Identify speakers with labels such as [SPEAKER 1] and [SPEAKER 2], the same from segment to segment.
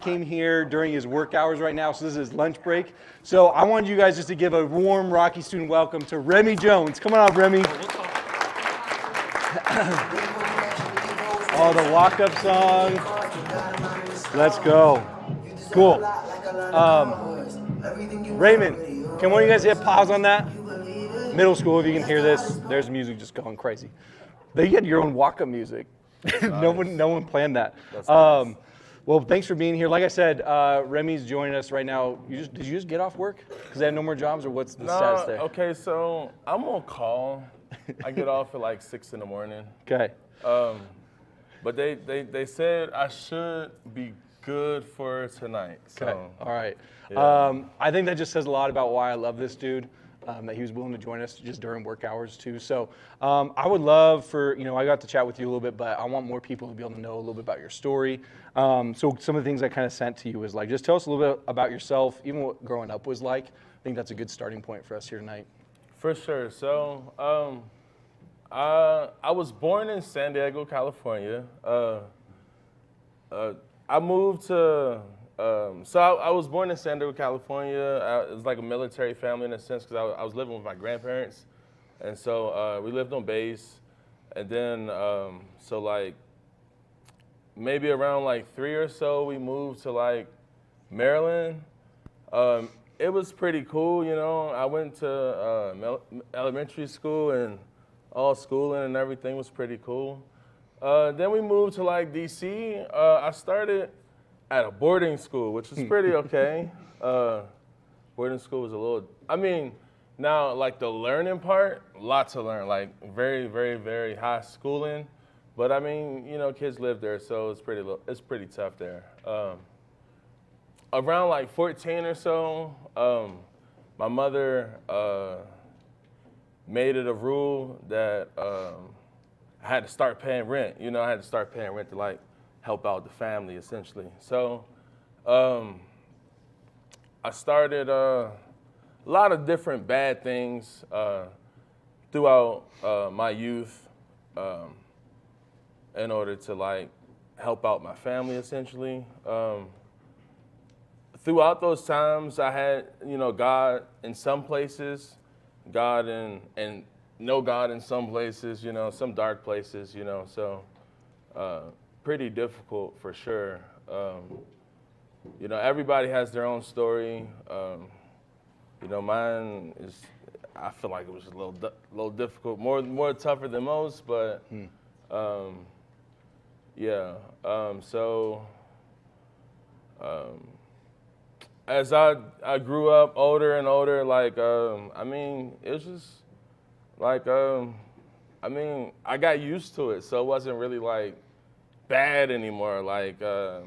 [SPEAKER 1] Came here during his work hours right now, so this is his lunch break. So I wanted you guys just to give a warm Rocky student welcome to Remy Jones. Come on up, Remy. Oh, the walk-up song. Let's go. Cool. Raymond, can one of you guys hit pause on that? Middle school, if you can hear this, there's music just going crazy. They had your own walk-up music. Nice. No one planned that. Nice. Well, thanks for being here. Like I said, Remy's joining us right now. Did you just get off work? Because they have no more jobs, or what's the status there?
[SPEAKER 2] Okay, so I'm on call. I get off at like 6 in the morning.
[SPEAKER 1] Okay.
[SPEAKER 2] But they said I should be good for tonight. So.
[SPEAKER 1] Okay. All right.
[SPEAKER 2] Yeah.
[SPEAKER 1] I think that just says a lot about why I love this dude. That he was willing to join us just during work hours too. So I would love for, I got to chat with you a little bit, but I want more people to be able to know a little bit about your story. So some of the things I kind of sent to you was like, just tell us a little bit about yourself, even what growing up was like. I think that's a good starting point for us here tonight.
[SPEAKER 2] For sure. So I was born in San Diego, California. I moved to I was born in San Diego, California. It was like a military family in a sense because I was living with my grandparents. And so we lived on base. And then, so like maybe around like 3 or so, we moved to like Maryland. It was pretty cool, I went to elementary school and all schooling and everything was pretty cool. Then we moved to like DC. I started at a boarding school, which was pretty okay. Boarding school was a little, now like the learning part, lots to learn, like very, very, very high schooling. But kids live there, so it's pretty tough there. Around like 14 or so, my mother made it a rule that I had to start paying rent. I had to start paying rent to like help out the family, essentially. So I started a lot of different bad things throughout my youth in order to like help out my family, essentially. Throughout those times, I had, God in some places, God and no God in some places, some dark places, so pretty difficult for sure. Everybody has their own story. Mine is, I feel like it was a little difficult, more tougher than most, but yeah. As I grew up older and older, like, it was just like, I got used to it, so it wasn't really like bad anymore. Like, where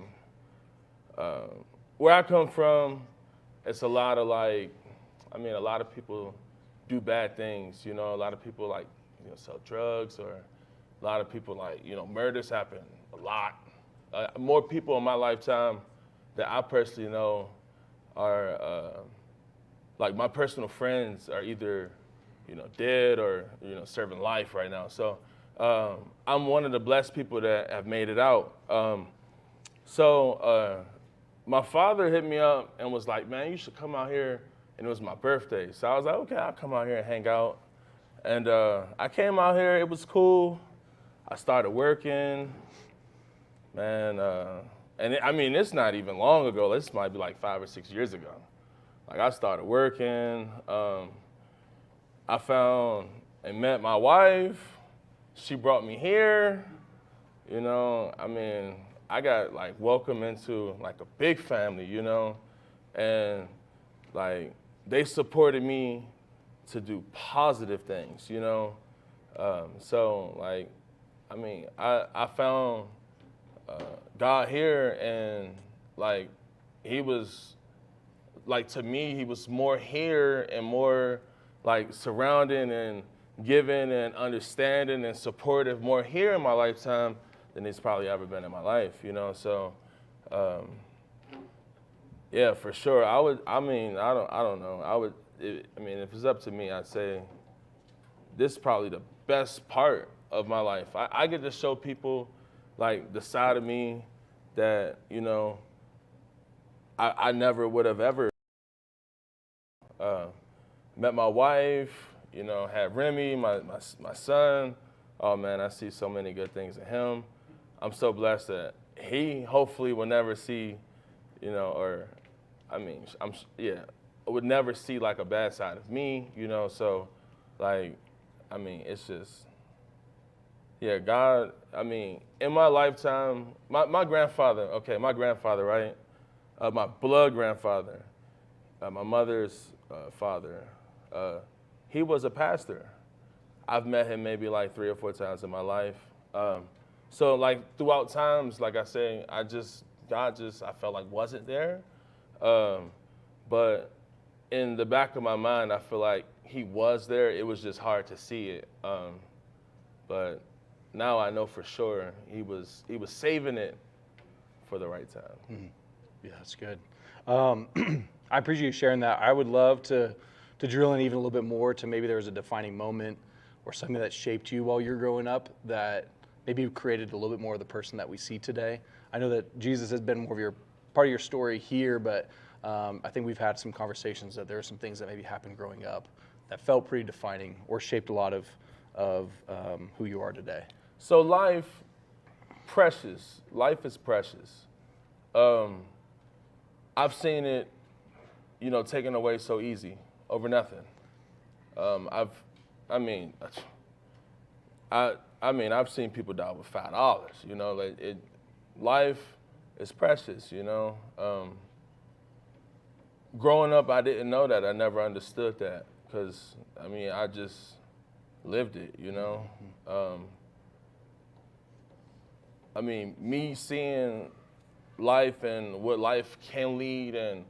[SPEAKER 2] I come from, it's a lot of like, a lot of people do bad things, a lot of people like, sell drugs, or a lot of people like, murders happen a lot. More people in my lifetime that I personally know are, like my personal friends are either, dead or, serving life right now. So I'm one of the blessed people that have made it out. My father hit me up and was like, man, you should come out here. And it was my birthday. So I was like, okay, I'll come out here and hang out. And I came out here, it was cool. I started working, man. It's not even long ago. This might be like 5 or 6 years ago. Like I started working. I found and met my wife. She brought me here. I got like welcomed into like a big family, and like they supported me to do positive things, So like, I found God here, and like he was like, to me, he was more here and more like surrounding and giving and understanding and supportive more here in my lifetime than he's probably ever been in my life, So, yeah, for sure. I don't know. If it's up to me, I'd say this is probably the best part of my life. I get to show people like the side of me that, I never would have ever met my wife, you know, had Remy, my son. Oh man, I see so many good things in him. I'm so blessed that he hopefully will never see, you know, or I mean, would never see like a bad side of me, you know. So, like, I mean, it's just, yeah, God. I mean, in my lifetime, my grandfather, right, my blood grandfather, my mother's father, he was a pastor. I've met him maybe like 3 or 4 times in my life. So like throughout times, like I say, God just, I felt like wasn't there. But in the back of my mind, I feel like he was there. It was just hard to see it. But now I know for sure he was saving it for the right time.
[SPEAKER 1] Mm-hmm. Yeah, that's good. I appreciate you sharing that. I would love to drill in even a little bit more to maybe there was a defining moment or something that shaped you while you're growing up that maybe created a little bit more of the person that we see today. I know that Jesus has been more of your part of your story here, but I think we've had some conversations that there are some things that maybe happened growing up that felt pretty defining or shaped a lot of who you are today.
[SPEAKER 2] So life is precious. I've seen it, you know, taken away so easy over nothing. I've seen people die with $5. You know, like life is precious. You know, growing up, I didn't know that. I never understood that because I just lived it. You know, me seeing life and what life can lead and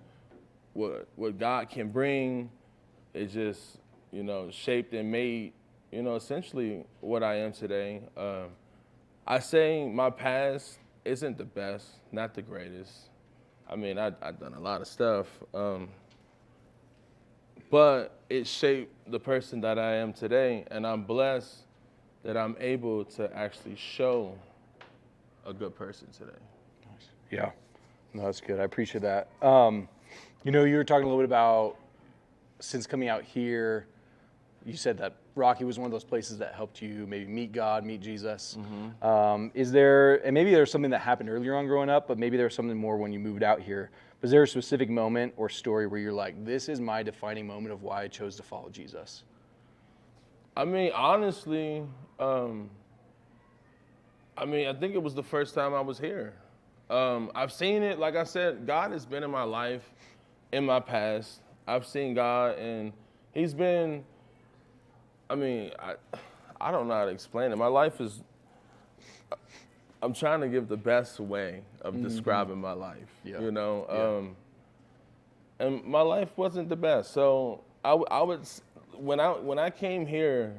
[SPEAKER 2] what God can bring, it just, you know, shaped and made, you know, essentially what I am today. I say my past isn't the best, not the greatest. I've done a lot of stuff, but it shaped the person that I am today, and I'm blessed that I'm able to actually show a good person today.
[SPEAKER 1] Yeah, no, that's good. I appreciate that. You know, you were talking a little bit about since coming out here, you said that Rocky was one of those places that helped you maybe meet God, meet Jesus. Mm-hmm. And maybe there's something that happened earlier on growing up, but maybe there's something more when you moved out here. Was there a specific moment or story where you're like, this is my defining moment of why I chose to follow Jesus?
[SPEAKER 2] Honestly, I think it was the first time I was here. I've seen it, like I said, God has been in my life, in my past. I've seen God, and he's been, I don't know how to explain it. My life is, I'm trying to give the best way of describing my life, you know? And my life wasn't the best. So when I came here,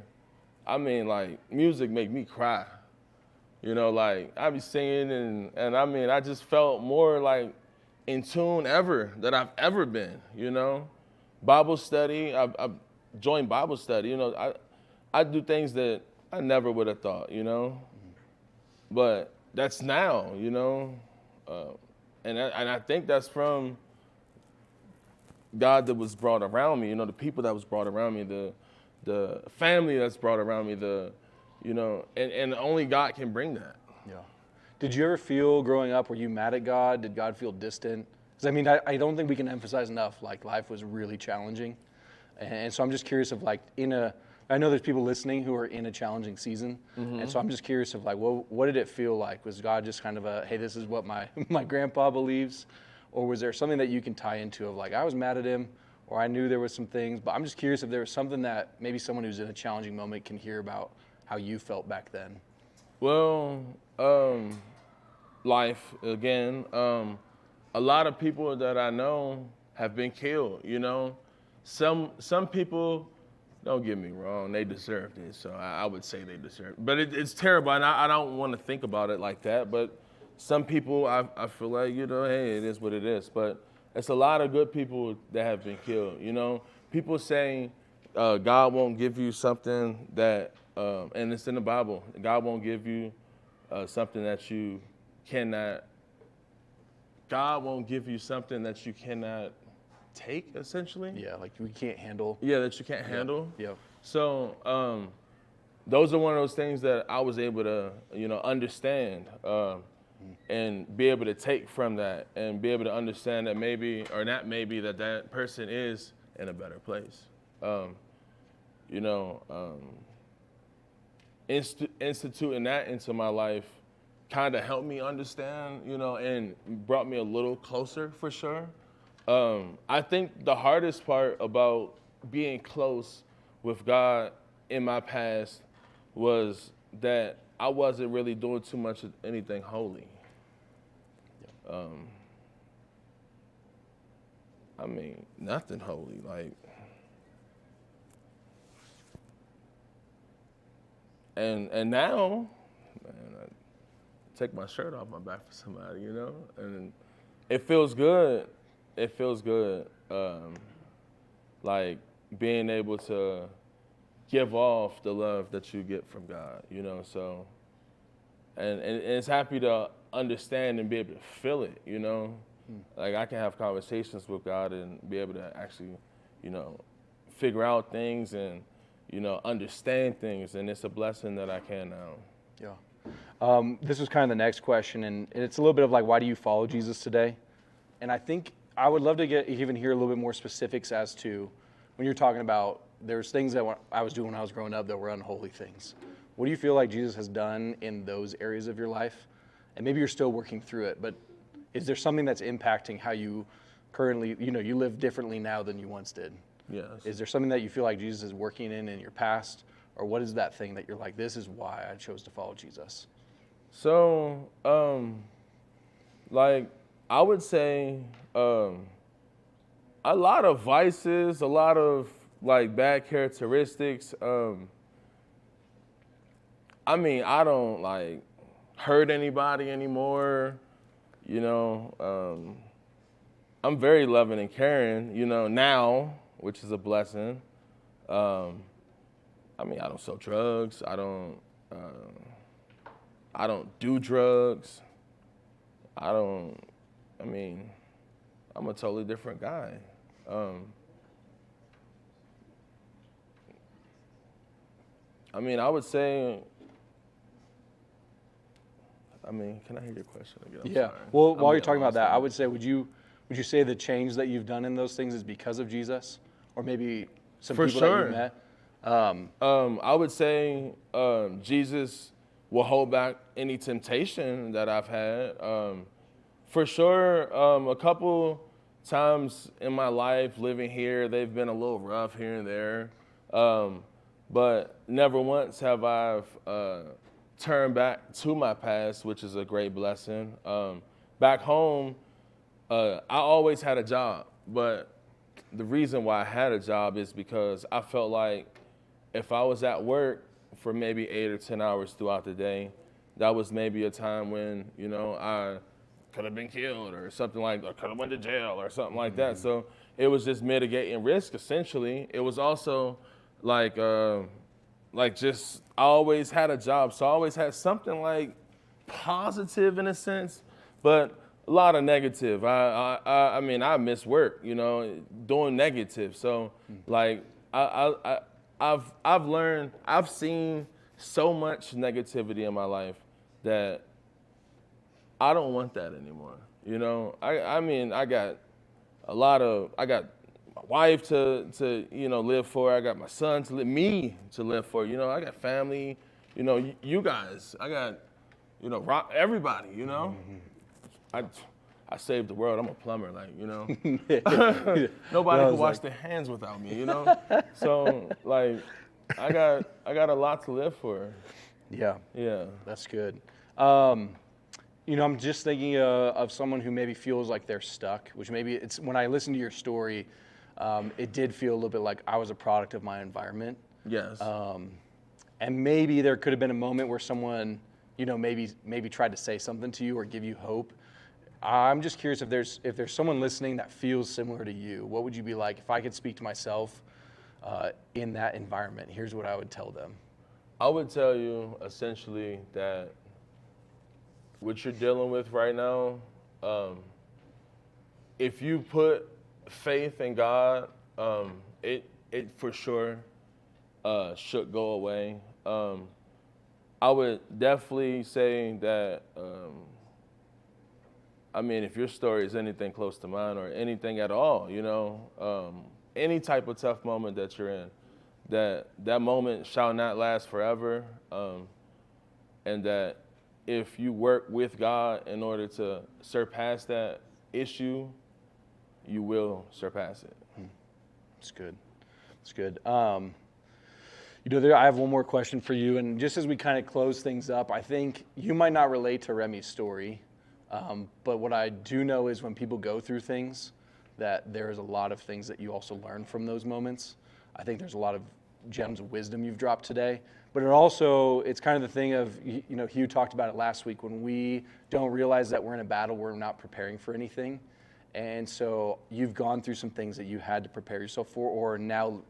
[SPEAKER 2] music made me cry. You know, like I be singing and I just felt more like in tune that I've ever been, you know. Bible study, I've joined Bible study, you know. I do things that I never would have thought, you know. But that's now, you know. And I think that's from God that was brought around me, you know, the people that was brought around me, the family that's brought around me, you know, and only God can bring that.
[SPEAKER 1] Yeah. Did you ever feel growing up, were you mad at God? Did God feel distant? Because I don't think we can emphasize enough, like life was really challenging. And so I'm just curious of like I know there's people listening who are in a challenging season. Mm-hmm. And so I'm just curious of like, what did it feel like? Was God just kind of hey, this is what my grandpa believes? Or was there something that you can tie into of like, I was mad at him, or I knew there was some things, but I'm just curious if there was something that maybe someone who's in a challenging moment can hear about how you felt back then.
[SPEAKER 2] Well, life again. A lot of people that I know have been killed. You know, some people. Don't get me wrong, they deserved it. So I would say they deserve it. But it's terrible, and I don't want to think about it like that. But some people, I feel like, you know, hey, it is what it is. But it's a lot of good people that have been killed. You know, people saying God won't give you something that, and it's in the Bible. God won't give you something that you cannot God won't give you something that you cannot take, essentially.
[SPEAKER 1] Yeah, like we can't handle.
[SPEAKER 2] Yeah, that you can't handle.
[SPEAKER 1] Yeah.
[SPEAKER 2] So those are one of those things that I was able to, understand and be able to take from that and be able to understand that maybe, or not maybe, that person is in a better place. Instituting that into my life kind of helped me understand, and brought me a little closer for sure. I think the hardest part about being close with God in my past was that I wasn't really doing too much of anything holy. I mean, nothing holy. Like, and now, man, I take my shirt off my back for somebody, and it feels good. It feels good, like being able to give off the love that you get from God, So, and it's happy to understand and be able to feel it, Like I can have conversations with God and be able to actually, figure out things and, understand things, and it's a blessing that I can now.
[SPEAKER 1] Yeah. This was kind of the next question, and it's a little bit of like, why do you follow Jesus today? And I think I would love to even hear a little bit more specifics as to when you're talking about there's things that I was doing when I was growing up that were unholy things. What do you feel like Jesus has done in those areas of your life? And maybe you're still working through it, but is there something that's impacting how you currently, you live differently now than you once did?
[SPEAKER 2] Yes.
[SPEAKER 1] Is there something that you feel like Jesus is working in your past? Or what is that thing that you're like, this is why I chose to follow Jesus?
[SPEAKER 2] So, like, I would say a lot of vices, a lot of, like, bad characteristics. I mean, I don't, like, hurt anybody anymore, I'm very loving and caring, now, which is a blessing. I mean, I don't sell drugs. I don't do drugs. I'm a totally different guy. I would say, can I hear your question again? I'm sorry.
[SPEAKER 1] Well, while you're talking about that, I would say, would you say the change that you've done in those things is because of Jesus? Or maybe some people that you met?
[SPEAKER 2] I would say Jesus will hold back any temptation that I've had. For sure, a couple times in my life living here, they've been a little rough here and there. But never once have I turned back to my past, which is a great blessing. Back home, I always had a job, but the reason why I had a job is because I felt like if I was at work for maybe 8 or 10 hours throughout the day, that was maybe a time when, I could have been killed or something like, or could have went to jail or something like that. So it was just mitigating risk, essentially. It was also like just, I always had a job. So I always had something like positive in a sense, but a lot of negative. I miss work, doing negative. So like, I've learned, I've seen so much negativity in my life that I don't want that anymore. I got my wife to live for. I got my son to me to live for. I got family. You guys. I got everybody. I saved the world. I'm a plumber. Nobody can wash their hands without me. So I got a lot to live for.
[SPEAKER 1] Yeah.
[SPEAKER 2] Yeah.
[SPEAKER 1] That's good. I'm just thinking of someone who maybe feels like they're stuck, which maybe it's when I listen to your story, it did feel a little bit like I was a product of my environment.
[SPEAKER 2] Yes.
[SPEAKER 1] And maybe there could have been a moment where someone, maybe tried to say something to you or give you hope. I'm just curious if there's someone listening that feels similar to you. What would you be like if I could speak to myself in that environment? Here's what I would tell them.
[SPEAKER 2] I would tell you essentially that what you're dealing with right now, if you put faith in God, it for sure should go away. I would definitely say that, I mean, if your story is anything close to mine or anything at all, any type of tough moment that you're in, that moment shall not last forever, and that if you work with God in order to surpass that issue, you will surpass it.
[SPEAKER 1] It's good. It's good. I have one more question for you, and just as we kind of close things up, I think you might not relate to Remy's story, but what I do know is when people go through things, that there is a lot of things that you also learn from those moments. I think there's a lot of gems of wisdom you've dropped today, but it's kind of the thing of, Hugh talked about it last week, when we don't realize that we're in a battle, we're not preparing for anything. And so you've gone through some things that you had to prepare yourself for, or now,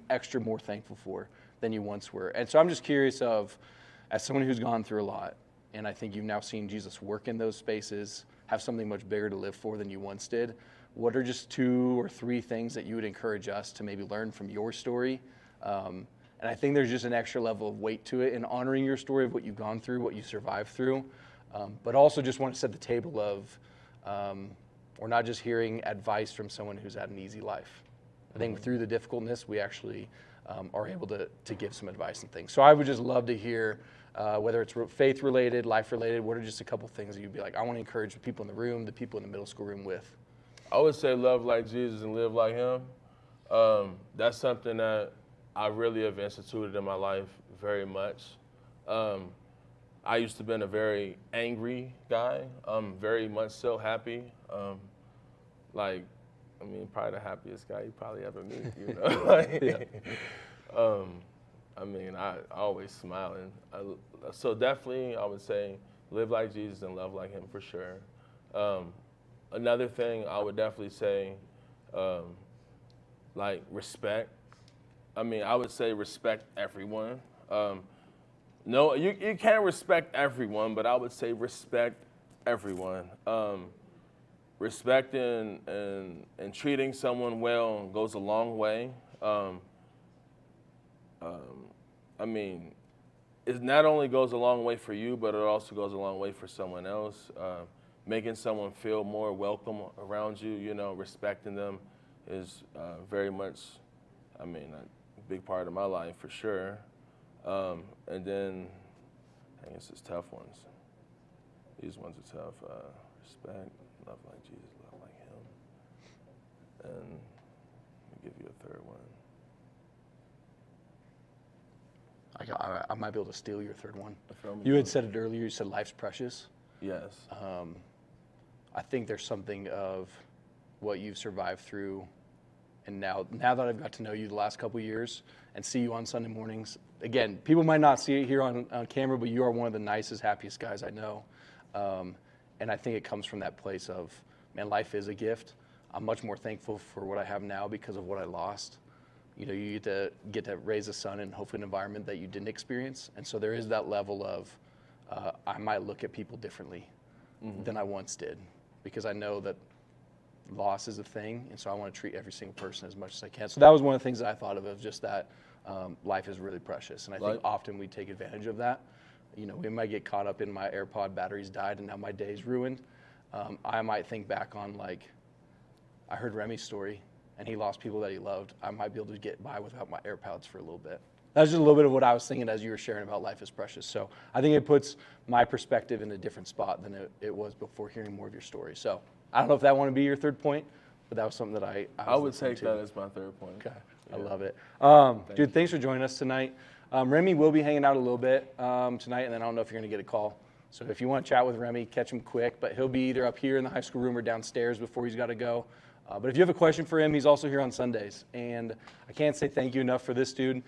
[SPEAKER 1] extra more thankful for than you once were. And so I'm just curious as someone who's gone through a lot, and I think you've now seen Jesus work in those spaces, have something much bigger to live for than you once did, what are just 2 or 3 things that you would encourage us to maybe learn from your story? And I think there's just an extra level of weight to it in honoring your story of what you've gone through, what you survived through, but also just want to set the table of, we're not just hearing advice from someone who's had an easy life. I think through the difficultness, we actually are able to give some advice and things. So I would just love to hear, whether it's faith-related, life-related, what are just a couple things that you'd be like, I want to encourage the people in the room, the people in the middle school room with?
[SPEAKER 2] I would say love like Jesus and live like him. That's something that I really have instituted in my life very much. I used to be a very angry guy. I'm very much so happy. Probably the happiest guy you probably ever meet, I always smiling. So definitely I would say live like Jesus and love like him for sure. Another thing I would definitely say, respect. I would say respect everyone. No, you can't respect everyone, but I would say respect everyone. Respecting and treating someone well goes a long way. It not only goes a long way for you, but it also goes a long way for someone else. Making someone feel more welcome around you, respecting them is very much, a big part of my life for sure. And then, I guess it's tough ones. These ones are tough. Respect, love like Jesus, love like him. And let me give you a third one.
[SPEAKER 1] I might be able to steal your third one. You had said it earlier, you said life's precious.
[SPEAKER 2] Yes.
[SPEAKER 1] I think there's something of what you've survived through, and now that I've got to know you the last couple of years and see you on Sunday mornings, again, people might not see it here on camera, but you are one of the nicest, happiest guys I know. And I think it comes from that place of, man, life is a gift. I'm much more thankful for what I have now because of what I lost. You get to raise a son in hopefully an environment that you didn't experience. And so there is that level of, I might look at people differently than I once did, because I know that loss is a thing. And so I want to treat every single person as much as I can. So that was one of the things that I thought of just that life is really precious. And I think often we take advantage of that. We might get caught up in my AirPod batteries died and now my day's ruined. I might think back on I heard Remy's story and he lost people that he loved. I might be able to get by without my AirPods for a little bit. That's just a little bit of what I was thinking as you were sharing about life is precious. So I think it puts my perspective in a different spot than it was before hearing more of your story. So I don't know if that want to be your third point, but that was something that I
[SPEAKER 2] would take that as my third point.
[SPEAKER 1] Okay, yeah. I love it. Dude, thanks for joining us tonight. Remy will be hanging out a little bit tonight, and then I don't know if you're going to get a call. So if you want to chat with Remy, catch him quick, but he'll be either up here in the high school room or downstairs before he's got to go. But if you have a question for him, he's also here on Sundays. And I can't say thank you enough for this dude.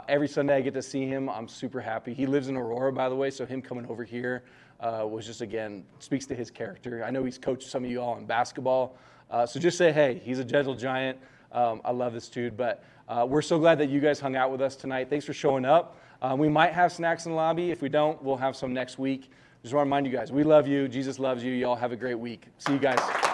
[SPEAKER 1] Every Sunday I get to see him. I'm super happy. He lives in Aurora, by the way, so him coming over here was just, again, speaks to his character. I know he's coached some of you all in basketball. So just say, hey, he's a gentle giant. I love this dude. But we're so glad that you guys hung out with us tonight. Thanks for showing up. We might have snacks in the lobby. If we don't, we'll have some next week. Just want to remind you guys, we love you. Jesus loves you. You all have a great week. See you guys.